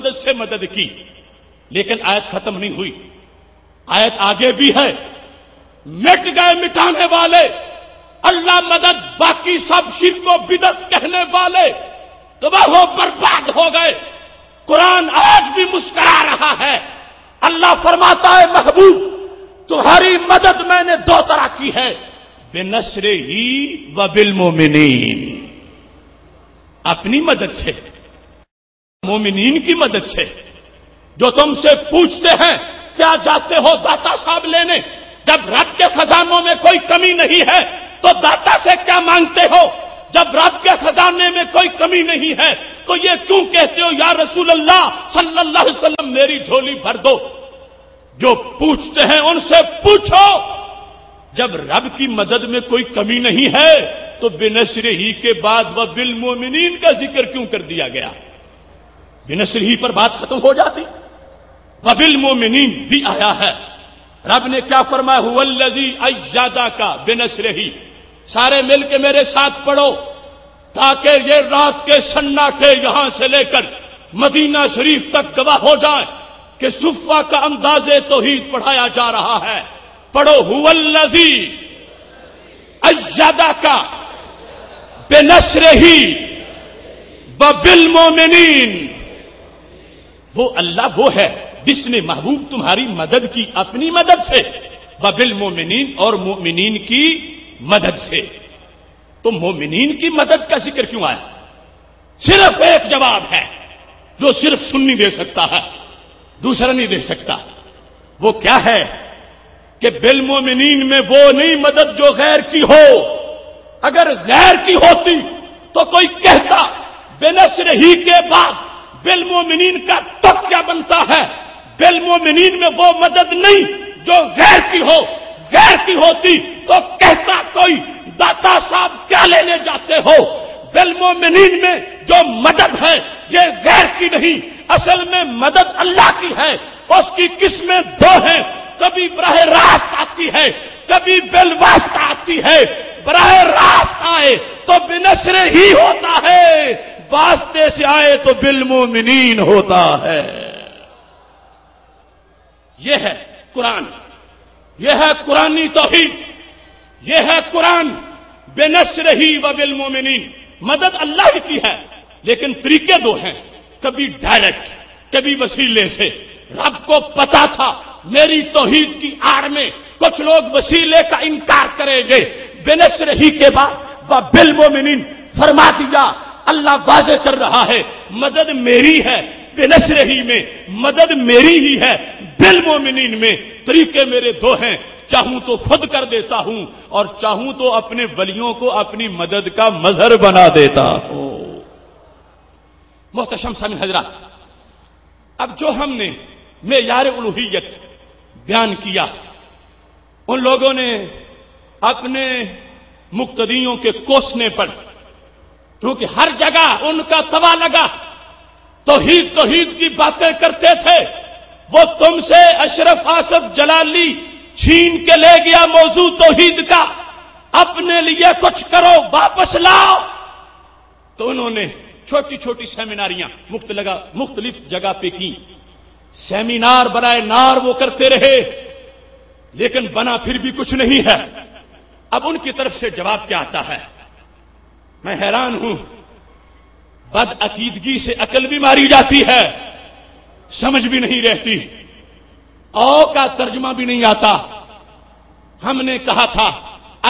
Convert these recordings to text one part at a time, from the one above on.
مدد سے مدد کی، لیکن آیت ختم نہیں ہوئی، آیت آگے بھی ہے، مٹ گئے مٹانے والے، اللہ مدد، باقی سب شرک و بدعت کہنے والے تباہ و برباد ہو گئے۔ قرآن آج بھی مسکرا رہا ہے، اللہ فرماتا ہے محبوب تمہاری مدد میں نے دو طرح کی ہے، بنصرہ و بالمومنین، اپنی مدد سے، مومنین کی مدد سے۔ جو تم سے پوچھتے ہیں کیا جاتے ہو داتا صاحب لینے، جب رب کے خزانوں میں کوئی کمی نہیں ہے تو داتا سے کیا مانگتے ہو؟ جب رب کے خزانے میں کوئی کمی نہیں ہے تو یہ کیوں کہتے ہو یا رسول اللہ صلی اللہ علیہ وسلم میری جھولی بھر دو؟ جو پوچھتے ہیں ان سے پوچھو، جب رب کی مدد میں کوئی کمی نہیں ہے تو بنصرہ کے بعد و بالمومنین کا ذکر کیوں کر دیا گیا؟ بنصرہ پر بات ختم ہو جاتی، و بالمومنین بھی آیا ہے۔ رب نے کیا فرمایا؟ هو الذی ایدک بنصرہ، سارے مل کے میرے ساتھ پڑھو تاکہ یہ رات کے سناٹے یہاں سے لے کر مدینہ شریف تک گواہ ہو جائیں کہ صفہ کا انداز توحید پڑھایا جا رہا ہے۔ پڑھو هو الذی ایدک بنصرہ وبالمومنین، وہ اللہ وہ ہے جس نے محبوب تمہاری مدد کی اپنی مدد سے، وبالمومنین اور مومنین کی مدد سے۔ تو مومنین کی مدد کا ذکر کیوں آیا؟ صرف ایک جواب ہے جو صرف سنی دے سکتا ہے، دوسرا نہیں دے سکتا۔ وہ کیا ہے کہ بالمومنین میں وہ نہیں مدد جو غیر کی ہو، اگر غیر کی ہوتی تو کوئی کہتا بنصرہ کے بعد بالمومنین کا تک کیا بنتا ہے؟ بالمومنین میں وہ مدد نہیں جو غیر کی ہو، غیر کی ہوتی تو کہتا کوئی داتا صاحب کیا لینے جاتے ہو؟ بالمومنین میں جو مدد ہے یہ غیر کی نہیں، اصل میں مدد اللہ کی ہے، اس کی قسمیں دو ہیں، کبھی براہ راست آتی ہے، کبھی بالواسطہ آتی ہے۔ براہ راست آئے تو بنصرہ ہی ہوتا ہے، واسطے سے آئے تو بالمومنین ہوتا ہے۔ یہ ہے قرآن، یہ ہے قرآنی توحید، یہ ہے قرآن بنصرہ و بالمومنین۔ مدد اللہ ہی کی ہے لیکن طریقے دو ہیں، کبھی ڈائریکٹ، کبھی وسیلے سے۔ رب کو پتا تھا میری توحید کی آڑ میں کچھ لوگ وسیلے کا انکار کریں گے، بنصرہ کے بعد و بالمومنین فرما دیا۔ اللہ واضح کر رہا ہے مدد میری ہے، بنصرہ میں مدد میری ہی ہے، بالمومنین میں طریقے میرے دو ہیں، چاہوں تو خود کر دیتا ہوں اور چاہوں تو اپنے ولیوں کو اپنی مدد کا مظہر بنا دیتا ہوں۔ محتشم سامعین حضرات، اب جو ہم نے معیار الوہیت بیان کیا، ان لوگوں نے اپنے مقتدیوں کے کوسنے پر، کیونکہ ہر جگہ ان کا توا لگا، توحید توحید کی باتیں کرتے تھے، وہ تم سے اشرف آصف جلالی چھین کے لے گیا موضوع توحید کا، اپنے لیے کچھ کرو واپس لاؤ۔ تو انہوں نے چھوٹی چھوٹی سیمیناریاں مختلف جگہ پہ کی، سیمینار برائے نار وہ کرتے رہے، لیکن بنا پھر بھی کچھ نہیں ہے۔ اب ان کی طرف سے جواب کیا آتا ہے؟ میں حیران ہوں، بد عقیدگی سے عقل بھی ماری جاتی ہے، سمجھ بھی نہیں رہتی، او کا ترجمہ بھی نہیں آتا۔ ہم نے کہا تھا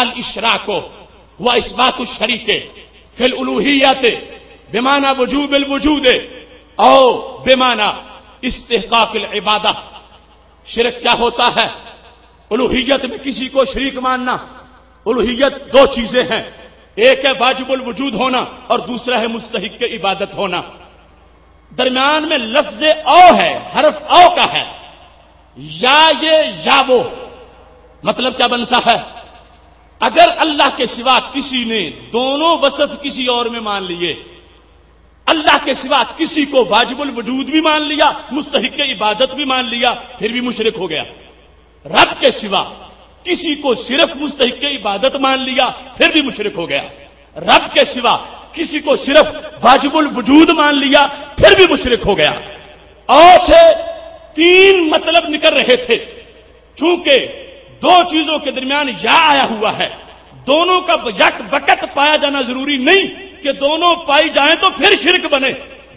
الاشراک و اثبات الشریک فی الالوہیت بمعنی وجوب الوجود او بمعنی استحقاق العبادہ۔ شرک کیا ہوتا ہے؟ الوہیت میں کسی کو شریک ماننا۔ الوہیت دو چیزیں ہیں، ایک ہے واجب الوجود ہونا اور دوسرا ہے مستحق عبادت ہونا۔ درمیان میں لفظ او ہے، حرف او کا ہے، یا یہ یا وہ۔ مطلب کیا بنتا ہے؟ اگر اللہ کے سوا کسی نے دونوں وصف کسی اور میں مان لیے، اللہ کے سوا کسی کو واجب الوجود بھی مان لیا، مستحق عبادت بھی مان لیا، پھر بھی مشرک ہو گیا۔ رب کے سوا کسی کو صرف مستحق عبادت مان لیا، پھر بھی مشرک ہو گیا۔ رب کے سوا کسی کو صرف واجب الوجود مان لیا، پھر بھی مشرک ہو گیا۔ اور سے 3 مطلب نکل رہے تھے. چونکہ 2 چیزوں کے درمیان یا آیا ہوا ہے، دونوں کا یک وقت پایا جانا ضروری نہیں کہ دونوں پائی جائیں تو پھر شرک بنے.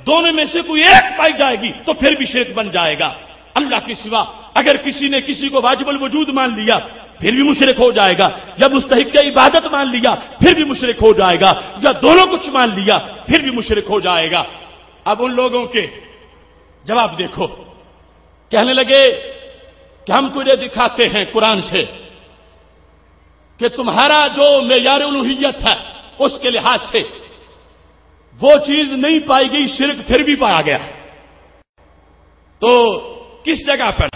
دونوں میں سے کوئی ایک پائی جائے گی تو پھر بھی شرک بن جائے گا. اللہ کے سوا اگر کسی نے کسی کو واجب الوجود مان لیا پھر بھی مشرک ہو جائے گا، یا مستحق عبادت مان لیا پھر بھی مشرک ہو جائے گا، یا دونوں کچھ مان لیا پھر بھی مشرک ہو جائے گا. اب ان لوگوں کے جواب دیکھو. کہنے لگے کہ ہم تجھے دکھاتے ہیں قرآن سے کہ تمہارا جو معیار الوہیت ہے اس کے لحاظ سے وہ چیز نہیں پائی گئی، شرک پھر بھی پایا گیا. تو کس جگہ پر؟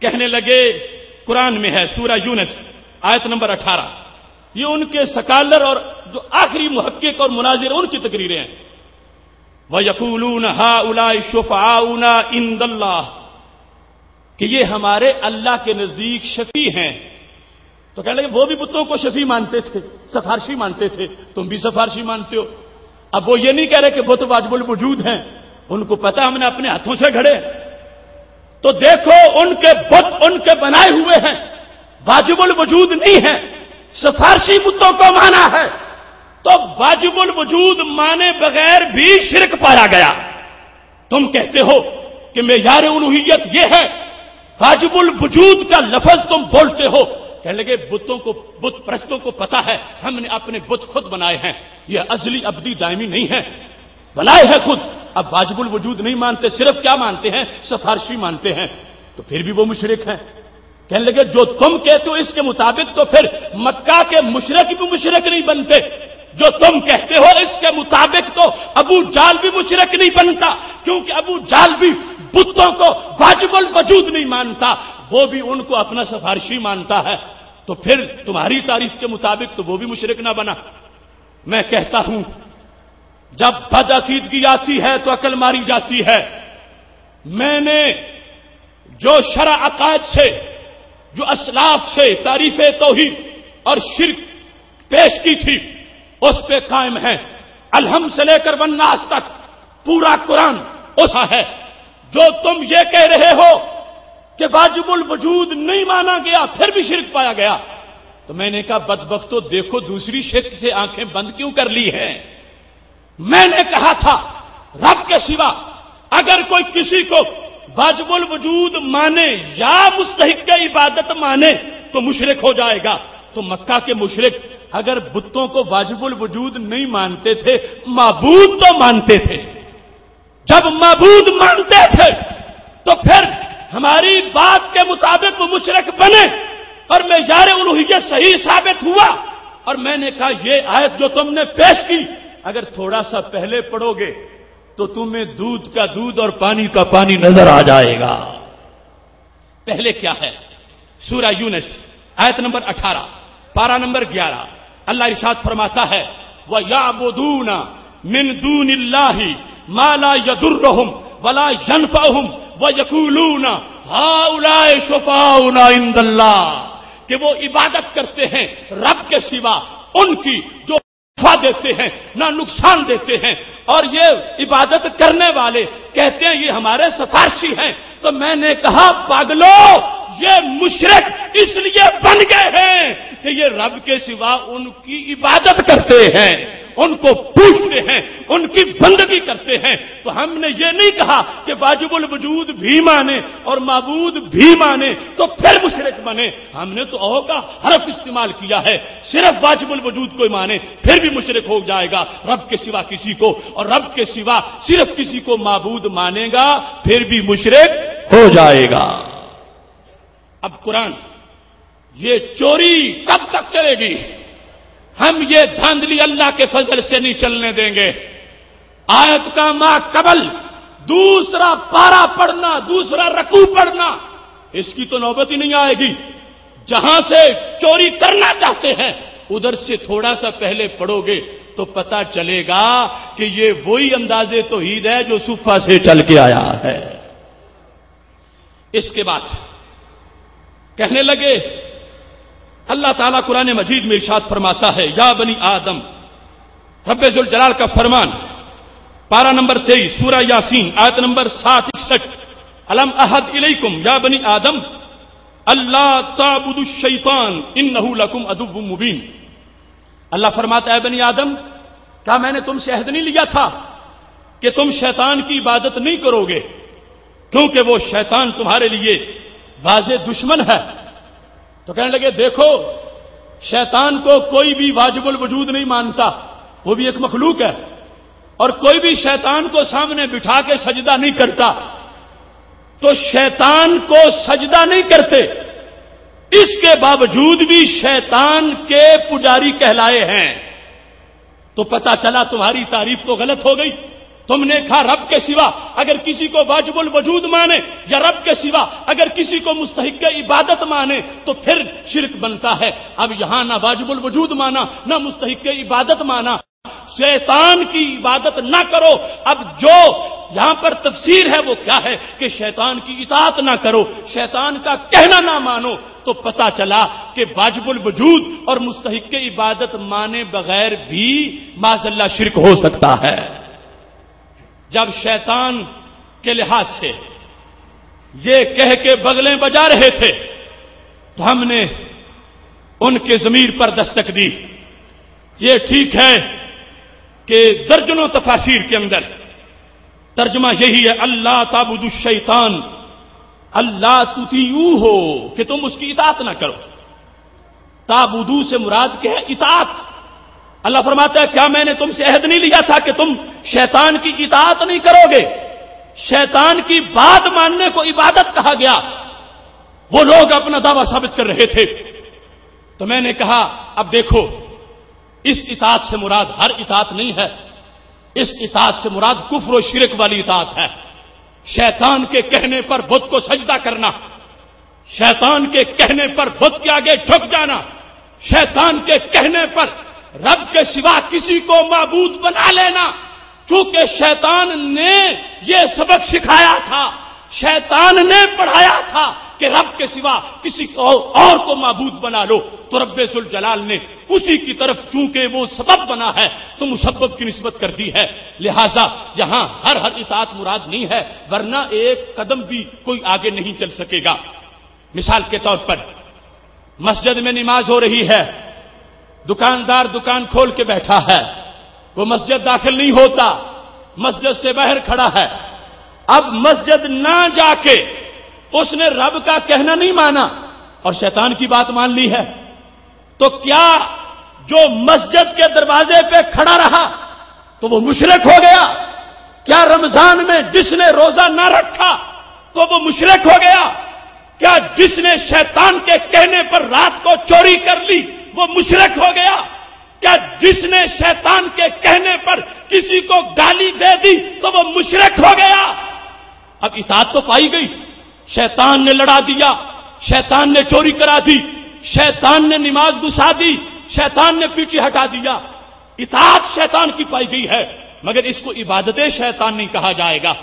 کہنے لگے قرآن میں ہے سورہ یونس آیت نمبر 18. یہ ان کے سکالر اور جو آخری محقق اور مناظر ان کی تقریریں ہیں. وَيَقُولُونَ هَؤُلَاءِ شُفَعَاؤُنَا عِندَ اللَّهِ، کہ یہ ہمارے اللہ کے نزدیک شفیع ہیں. تو کہنے لگے وہ بھی بتوں کو شفیع مانتے تھے، سفارشی مانتے تھے، تم بھی سفارشی مانتے ہو. اب وہ یہ نہیں کہہ رہے کہ بت واجب الوجود ہیں، ان کو پتا ہم نے اپنے ہاتھوں سے گھڑے. تو دیکھو ان کے بت ان کے بنائے ہوئے ہیں، واجب الوجود نہیں ہے، سفارشی بتوں کو مانا ہے. تو واجب الوجود مانے بغیر بھی شرک پایا گیا. تم کہتے ہو کہ معیار الوہیت یہ ہے، واجب الوجود کا لفظ تم بولتے ہو. کہنے لگے بتوں کو، بت پرستوں کو پتا ہے ہم نے اپنے بت خود بنائے ہیں، یہ ازلی ابدی دائمی نہیں ہے، بنائے ہیں خود. اب واجب الوجود نہیں مانتے، صرف کیا مانتے ہیں؟ سفارشی مانتے ہیں. تو پھر بھی وہ مشرک ہیں. کہنے لگے جو تم کہتے ہو اس کے مطابق تو پھر مکہ کے مشرک بھی مشرک نہیں بنتے. جو تم کہتے ہو اس کے مطابق تو ابو جال بھی مشرک نہیں بنتا، کیونکہ ابو جال بھی بتوں کو واجب الوجود نہیں مانتا، وہ بھی ان کو اپنا سفارشی مانتا ہے. تو پھر تمہاری تعریف کے مطابق تو وہ بھی مشرک نہ بنا. میں کہتا ہوں جب بدعقیدگی آتی ہے تو عقل ماری جاتی ہے. میں نے جو شرع عقائد سے، جو اسلاف سے تعریف توحید اور شرک پیش کی تھی اس پہ قائم ہے. الحمد سے لے کر والناس تک پورا قرآن اسا ہے. جو تم یہ کہہ رہے ہو کہ واجب الوجود نہیں مانا گیا پھر بھی شرک پایا گیا، تو میں نے کہا بدبختو دیکھو دوسری شرک سے آنکھیں بند کیوں کر لی ہیں. میں نے کہا تھا رب کے سوا اگر کوئی کسی کو واجب الوجود مانے یا مستحق عبادت مانے تو مشرک ہو جائے گا. تو مکہ کے مشرک اگر بتوں کو واجب الوجود نہیں مانتے تھے، معبود تو مانتے تھے. جب معبود مانتے تھے تو پھر ہماری بات کے مطابق وہ مشرک بنے اور معیار الوہیت صحیح ثابت ہوا. اور میں نے کہا یہ آیت جو تم نے پیش کی اگر تھوڑا سا پہلے پڑھو گے تو تمہیں دودھ کا دودھ اور پانی کا پانی نظر آ جائے گا. پہلے کیا ہے؟ سورہ یونس آیت نمبر 18 پارہ نمبر 11 اللہ ارشاد فرماتا ہے وَيَعْبُدُونَ مِن دُونِ اللَّهِ مَا لَا يَضُرُّهُمْ وَلَا يَنفَعُهُمْ وَيَقُولُونَ هَؤُلَاءِ شُفَعَاؤُنَا عِندَ اللَّهِ، کہ وہ عبادت کرتے ہیں رب کے سوا ان کی جو نفع دیتے ہیں نہ نقصان دیتے ہیں، اور یہ عبادت کرنے والے کہتے ہیں یہ ہمارے سفارشی ہیں. تو میں نے کہا پاگلو یہ مشرک اس لیے بن گئے ہیں کہ یہ رب کے سوا ان کی عبادت کرتے ہیں، ان کو پوچھتے ہیں، ان کی بندگی کرتے ہیں. تو ہم نے یہ نہیں کہا کہ واجب الوجود بھی مانے اور معبود بھی مانے تو پھر مشرک بنے. ہم نے تو او کا حرف استعمال کیا ہے. صرف واجب الوجود کو مانے پھر بھی مشرک ہو جائے گا رب کے سوا کسی کو، اور رب کے سوا صرف کسی کو معبود مانے گا پھر بھی مشرک ہو جائے گا. اب قرآن یہ چوری کب تک چلے گی؟ ہم یہ دھاندلی اللہ کے فضل سے نہیں چلنے دیں گے. آیت کا ما قبل دوسرا پارا پڑھنا، دوسرا رکوع پڑھنا، اس کی تو نوبت ہی نہیں آئے گی. جہاں سے چوری کرنا چاہتے ہیں ادھر سے تھوڑا سا پہلے پڑھو گے تو پتا چلے گا کہ یہ وہی انداز توحید ہے جو صفہ سے چل کے آیا ہے. اس کے بعد کہنے لگے اللہ تعالیٰ قرآن مجید میں ارشاد فرماتا ہے یا بنی آدم، رب ذوالجلال کا فرمان پارہ نمبر 23 سورہ یاسین آیت نمبر 761 الم احد الیکم یا بنی آدم اللہ تعبدوا الشیطان انہ لکم عدو مبین۔ اللہ فرماتا ہے بنی آدم، کیا میں نے تم سے عہد نہیں لیا تھا کہ تم شیطان کی عبادت نہیں کرو گے، کیونکہ وہ شیطان تمہارے لیے واضح دشمن ہے۔ تو کہنے لگے دیکھو، شیطان کو کوئی بھی واجب الوجود نہیں مانتا، وہ بھی ایک مخلوق ہے، اور کوئی بھی شیطان کو سامنے بٹھا کے سجدہ نہیں کرتا، تو شیطان کو سجدہ نہیں کرتے، اس کے باوجود بھی شیطان کے پجاری کہلائے ہیں۔ تو پتہ چلا تمہاری تعریف تو غلط ہو گئی۔ تم نے کہا رب کے سوا اگر کسی کو واجب الوجود مانے، یا رب کے سوا اگر کسی کو مستحق عبادت مانے تو پھر شرک بنتا ہے۔ اب یہاں نہ واجب الوجود مانا، نہ مستحق عبادت مانا، شیطان کی عبادت نہ کرو۔ اب جو یہاں پر تفسیر ہے وہ کیا ہے کہ شیطان کی اطاعت نہ کرو، شیطان کا کہنا نہ مانو، تو پتا چلا کہ واجب الوجود اور مستحق عبادت مانے بغیر بھی معاذ اللہ شرک ہو سکتا ہے۔ جب شیطان کے لحاظ سے یہ کہہ کے بغلیں بجا رہے تھے تو ہم نے ان کے ضمیر پر دستک دی۔ یہ ٹھیک ہے کہ درجنوں تفاسیر کے اندر ترجمہ یہی ہے اللہ تعبدوا الشیطان اللہ تطیعوہ ہو، کہ تم اس کی اطاعت نہ کرو۔ تعبدو سے مراد کیا ہے؟ اطاعت۔ اللہ فرماتا ہے کیا میں نے تم سے عہد نہیں لیا تھا کہ تم شیطان کی اطاعت نہیں کرو گے؟ شیطان کی بات ماننے کو عبادت کہا گیا۔ وہ لوگ اپنا دعویٰ ثابت کر رہے تھے، تو میں نے کہا اب دیکھو، اس اطاعت سے مراد ہر اطاعت نہیں ہے، اس اطاعت سے مراد کفر و شرک والی اطاعت ہے۔ شیطان کے کہنے پر بت کو سجدہ کرنا، شیطان کے کہنے پر بت کے آگے جھک جانا، شیطان کے کہنے پر رب کے سوا کسی کو معبود بنا لینا، چونکہ شیطان نے یہ سبق سکھایا تھا، شیطان نے پڑھایا تھا کہ رب کے سوا کسی اور کو معبود بنا لو، تو رب ذوالجلال نے اسی کی طرف چونکہ وہ سبب بنا ہے تو مسبب کی نسبت کر دی ہے۔ لہذا یہاں ہر اطاعت مراد نہیں ہے، ورنہ ایک قدم بھی کوئی آگے نہیں چل سکے گا۔ مثال کے طور پر مسجد میں نماز ہو رہی ہے، دکاندار دکان کھول کے بیٹھا ہے، وہ مسجد داخل نہیں ہوتا، مسجد سے باہر کھڑا ہے۔ اب مسجد نہ جا کے اس نے رب کا کہنا نہیں مانا اور شیطان کی بات مان لی ہے، تو کیا جو مسجد کے دروازے پہ کھڑا رہا تو وہ مشرک ہو گیا؟ کیا رمضان میں جس نے روزہ نہ رکھا تو وہ مشرک ہو گیا؟ کیا جس نے شیطان کے کہنے پر رات کو چوری کر لی وہ مشرک ہو گیا؟ کیا جس نے شیطان کے کہنے پر کسی کو گالی دے دی تو وہ مشرک ہو گیا؟ اب اطاعت تو پائی گئی، شیطان نے لڑا دیا، شیطان نے چوری کرا دی، شیطان نے نماز گھسا دی، شیطان نے پیچھے ہٹا دیا، اطاعت شیطان کی پائی گئی ہے، مگر اس کو عبادت شیطان نہیں کہا جائے گا،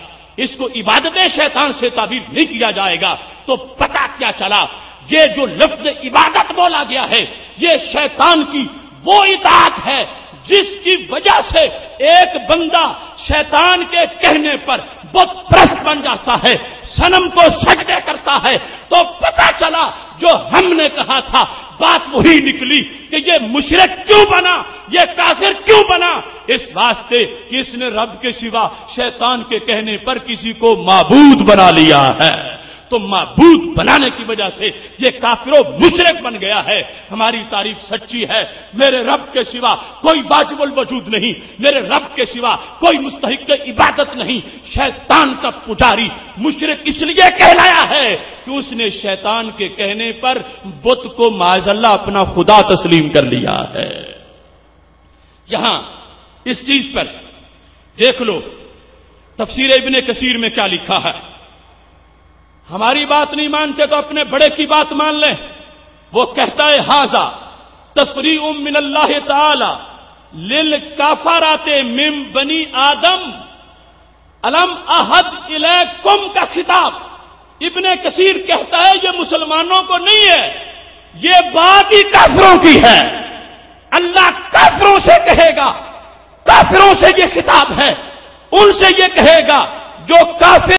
اس کو عبادت شیطان سے تعبیر نہیں کیا جائے گا۔ تو پتہ کیا چلا، یہ جو لفظ عبادت بولا گیا ہے یہ شیطان کی وہ اطاعت ہے جس کی وجہ سے ایک بندہ شیطان کے کہنے پر بت پرست بن جاتا ہے، صنم کو سجدے کرتا ہے۔ تو پتہ چلا جو ہم نے کہا تھا بات وہی نکلی کہ یہ مشرک کیوں بنا، یہ کافر کیوں بنا؟ اس واسطے کہ اس نے رب کے سوا شیطان کے کہنے پر کسی کو معبود بنا لیا ہے۔ تو معبود بنانے کی وجہ سے یہ کافر و مشرک بن گیا ہے۔ ہماری تعریف سچی ہے، میرے رب کے سوا کوئی واجب الوجود نہیں، میرے رب کے سوا کوئی مستحق عبادت نہیں۔ شیطان کا پجاری مشرک اس لیے کہلایا ہے کہ اس نے شیطان کے کہنے پر بت کو معاذ اللہ اپنا خدا تسلیم کر لیا ہے۔ یہاں اس چیز پر دیکھ لو تفسیر ابن کثیر میں کیا لکھا ہے۔ ہماری بات نہیں مانتے تو اپنے بڑے کی بات مان لیں۔ وہ کہتا ہے ھذا تفریع من اللہ تعالی للکافرات من بنی آدم الم احد الیکم کا خطاب ابن کثیر کہتا ہے یہ مسلمانوں کو نہیں ہے، یہ بات ہی کافروں کی ہے۔ اللہ کافروں سے کہے گا، کافروں سے یہ خطاب ہے ان سے یہ کہے گا جو کافر